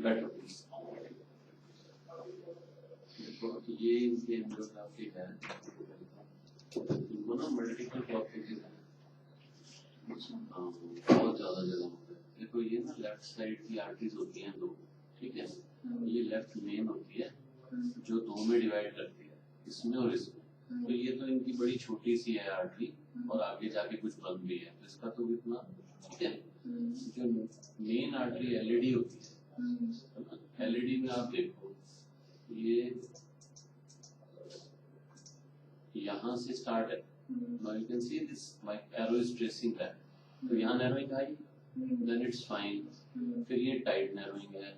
Better please. तो ये इनके एंजियोग्राफी है, इनको ना मल्टीपल ब्लॉकेजेस हैं बहुत ज्यादा जगह होता है। देखो ये ना लेफ्ट साइड की आर्टरीज होती हैं दो, ठीक है, ये लेफ्ट मेन होती है जो दो में डिवाइड करती है, इसमें और इसमें। तो ये तो इनकी बड़ी छोटी सी है आर्टरी और आगे जाके कुछ बंद भी है, तो इसका तो इतना ठीक है। जो मेन आर्टरी एलईडी होती है, एलईडी में आप देखो ये यहाँ से स्टार्ट है, now you can see this my arrow is tracing that, तो यहाँ narrowing I, then it's fine, फिर ये टाइट नैरोइंग है,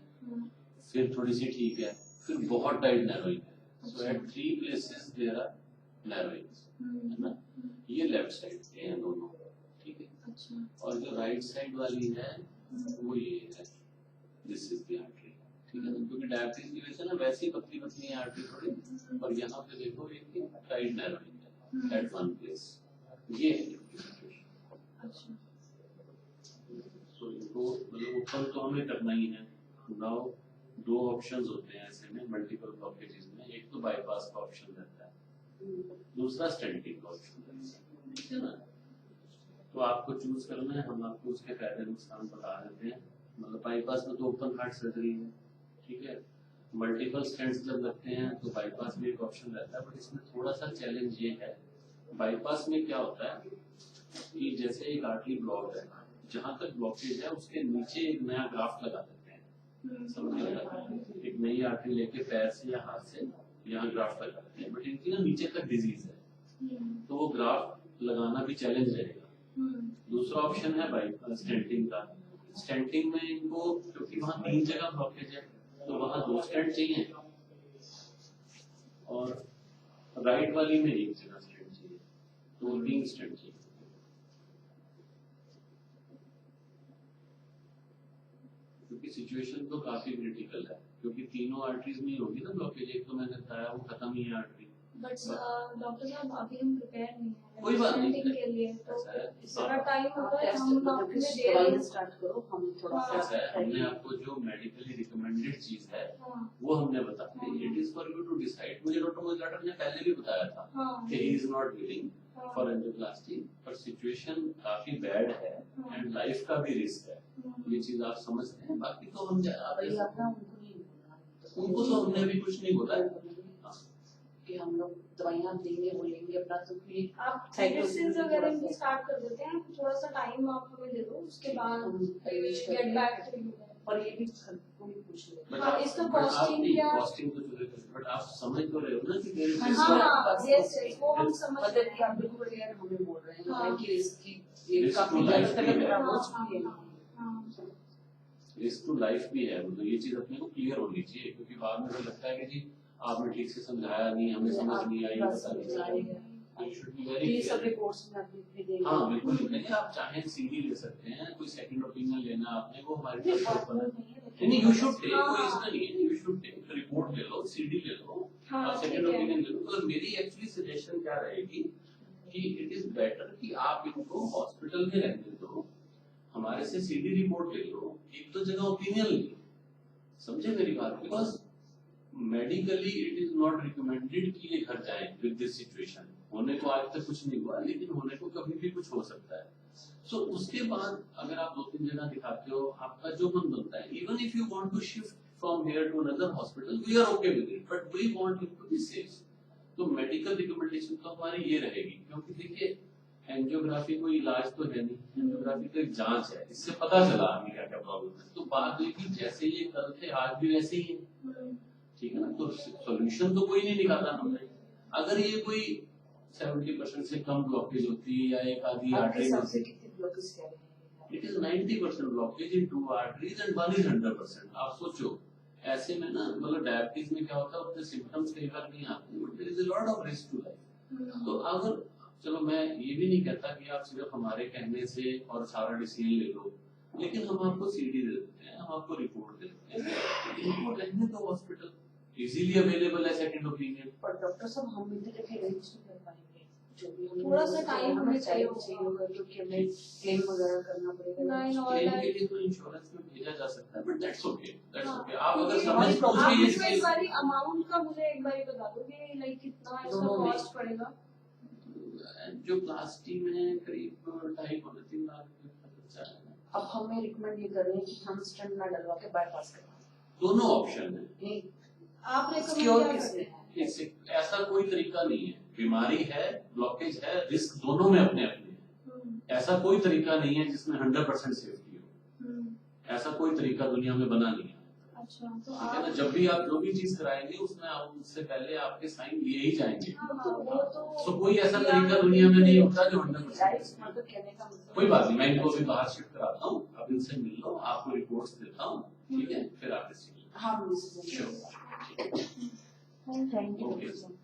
फिर थोड़ी सी ठीक है, फिर बहुत टाइट नैरोइंग है, so at 3 places there are narrowings, है ना। ये लेफ्ट साइड के हैं दोनों, ठीक है। और जो राइट साइड वाली है वो ये है, दिस इज द आर्टरी, ठीक है ना, क्योंकि डायबिटीज की वजह से ना वैसे ही पतली पतली है आर्टरी थोड़ी, और यहाँ पे देखो एक टाइट नैरोइंग है एट वन प्लेस, ये है। तो इनको मतलब ओपन तो हमें करना ही है। नाउ दो ऑप्शंस होते हैं ऐसे में मल्टीपल ब्लॉकेजेस में, एक तो बाईपास का ऑप्शन रहता है, दूसरा स्टेंटिंग का ऑप्शन रहता है, ठीक है ना। तो आपको चूज करना है, हम आपको उसके फायदे नुकसान बता देते हैं। मतलब बाईपास में तो ओपन हार्ट सर्जरी है, ठीक है। मल्टीपल स्टेंट्स जब लगते हैं तो बाईपास में एक ऑप्शन रहता है, बट इसमें थोड़ा सा चैलेंज ये है, बाईपास में क्या होता है कि जैसे एक आर्टरी ब्लॉक है, जहां तक ब्लॉकेज है उसके नीचे एक नया ग्राफ्ट लगा देते हैं, समझ रहे, एक नई आर्टरी लेके पैर से या हाथ से यहाँ ग्राफ्ट लगा देते हैं, बट इनकी ना नीचे तक डिजीज है, तो वो ग्राफ्ट लगाना भी चैलेंज रहेगा। दूसरा ऑप्शन है बाईपास स्टेंटिंग का। स्टेंटिंग में इनको क्योंकि वहाँ 3 जगह ब्लॉकेज है तो वहाँ 2 स्टेंट चाहिए, और राइट वाली में 1 जगह स्टेंट चाहिए, तो 3 स्टेंट चाहिए। क्योंकि सिचुएशन तो काफी क्रिटिकल है, क्योंकि तीनों आर्टरीज में ही होगी ना ब्लॉकेज, एक तो मैंने बताया वो खत्म ही है आर्टरी। बट डॉक्टर साहब अभी हम प्रिपेयर नहीं है कोई बात नहीं के लिए, तो इसका टाइम होगा हम आपने स्टार्ट करो, हम थोड़ा सा हमने आपको जो मेडिकली रिकमेंडेड चीज है वो हमने बता दी, it is for you to decide. मुझे डॉक्टर मोज़ार्ट ने पहले भी बताया था कि he is not willing for angioplasty, पर सिचुएशन काफी बैड है एंड लाइफ का भी रिस्क है, ये चीज आप समझते हैं। बाकी तो हम उनको तो हमने भी कुछ नहीं बोला कि हम लोग दवाइयां देंगे बोलेंगे अपना, तो फिर आप मेडिसिन वगैरह भी स्टार्ट कर देते हैं, थोड़ा सा टाइम आप हमें दे दो, उसके बाद गेट बैक टू यू। और ये भी कोई पूछ ले, हां इसका कॉस्टिंग क्या, कॉस्टिंग तो चले, बट आप समझ तो रहे हो ना कि मेरे हां यस वो हम समझ मतलब कि आप बिल्कुल क्लियर हमें बोल रहे हैं कि इसकी ये काफी ज्यादा तकलीफ खराब हो चुकी है। हां रिस्क टू लाइफ भी है, तो ये चीज अपने को क्लियर होनी चाहिए, क्योंकि बाद में लगता है कि जी आपने ठीक से समझाया नहीं, हमें समझ नहीं आई, पता नहीं। ये सब रिपोर्ट्स में आप लिख देंगे। हाँ बिल्कुल लिखेंगे, आप चाहे सीडी ले सकते हैं, कोई सेकंड ओपिनियन लेना आपने वो हमारे पास नहीं, यू शुड टेक, कोई इसका नहीं है, यू शुड टेक रिपोर्ट ले लो, सीडी ले लो, आप सेकंड ओपिनियन ले लो। मतलब मेरी एक्चुअली सजेशन क्या रहेगी कि इट इज बेटर कि आप इनको हॉस्पिटल में रहने दो, हमारे से सीडी रिपोर्ट ले लो, एक तो जगह ओपिनियन ले लो, समझे मेरी बात। Because medically it is not recommended कि ये घर जाए विद दिस सिचुएशन। होने को आज तक कुछ नहीं हुआ, लेकिन होने को कभी भी कुछ हो सकता है। सो उसके बाद अगर आप 2-3 जगह दिखाते हो, आपका जो मन बनता है, even if you want to shift from here to another hospital, we are okay with it, but we want you to be safe. तो मेडिकल रिकमेंडेशन तो हमारी ये रहेगी, क्योंकि देखिए एंजियोग्राफी कोई इलाज तो है नहीं, एंजियोग्राफी तो एक जांच है, इससे पता चला हमें क्या क्या प्रॉब्लम है। तो बात हुई कि जैसे ये कल थे आज भी वैसे ही है, ठीक है ना। तो सॉल्यूशन तो कोई नहीं निकाला हमने। अगर ये कोई 70% से कम ब्लॉकेज होती है या एक आधी आर्टरी, सबसे कितने ब्लॉकेज कह रहे हैं? It is 90% blockage in 2 arteries and 1 is 100%। आप सोचो ऐसे में ना, मतलब डायबिटीज में क्या होता है, उतने सिम्टम्स कई बार नहीं आते, but there is a lot of risk to life. तो अगर चलो मैं ये भी नहीं कहता कि आप सिर्फ हमारे कहने से और सारा डिसीजन ले लो, लेकिन हम आपको सीडी दे देते हैं, हम आपको रिपोर्ट दे देते हैं, इनको रहने दो हॉस्पिटल, इजीली अवेलेबल है सेकंड ओपिनियन। पर डॉक्टर साहब हम इतने के रेंज नहीं कर पाएंगे, जो भी हमें थोड़ा सा time हमें चाहिए होगा क्योंकि हमें क्लेम वगैरह करना पड़ेगा। नहीं, और क्लेम like- के लिए तो इंश्योरेंस में भेजा जा सकता है, बट दैट्स ओके, दैट्स हाँ, ओके। आप अगर क्योंकि समझ आप पूछ आप के मुझे एक ये बारी अमाउंट का मुझे एक बारी बता दो कि लाइक कितना इसका दोनों में। कॉस्ट पड़ेगा। जो क्लास टी में करीब 2.5-3 लाख का खर्चा है। अब हमें रिकमेंड ये कर रहे हैं कि हम स्टेंट ना डलवा के बाईपास करवाएं। दोनों ऑप्शन है, नहीं आप Secure recommend क्या किसने? करते हैं? इससे ऐसा कोई तरीका नहीं है। बीमारी है, ब्लॉकेज है, रिस्क दोनों में अपने अपने है। ऐसा कोई तरीका नहीं है जिसमें 100% सेफ्टी हो। ऐसा कोई तरीका दुनिया में बना नहीं है। अच्छा, तो ठीक है ना, आप जब भी आप जो भी चीज कराएंगे उसमें आप उससे पहले आपके साइन लिए ही जाएंगे। हाँ, वो तो सो कोई ऐसा तरीका दुनिया में नहीं होता जो 100% गाइस मतलब कहने का मतलब कोई बात नहीं, मैं इनको अभी बाहर शिफ्ट कराता हूँ, आप इनसे मिल लो, आपको रिपोर्ट्स देता हूँ, ठीक है, फिर आप डिसीजन। हाँ decision. Sure. Thank you. Okay.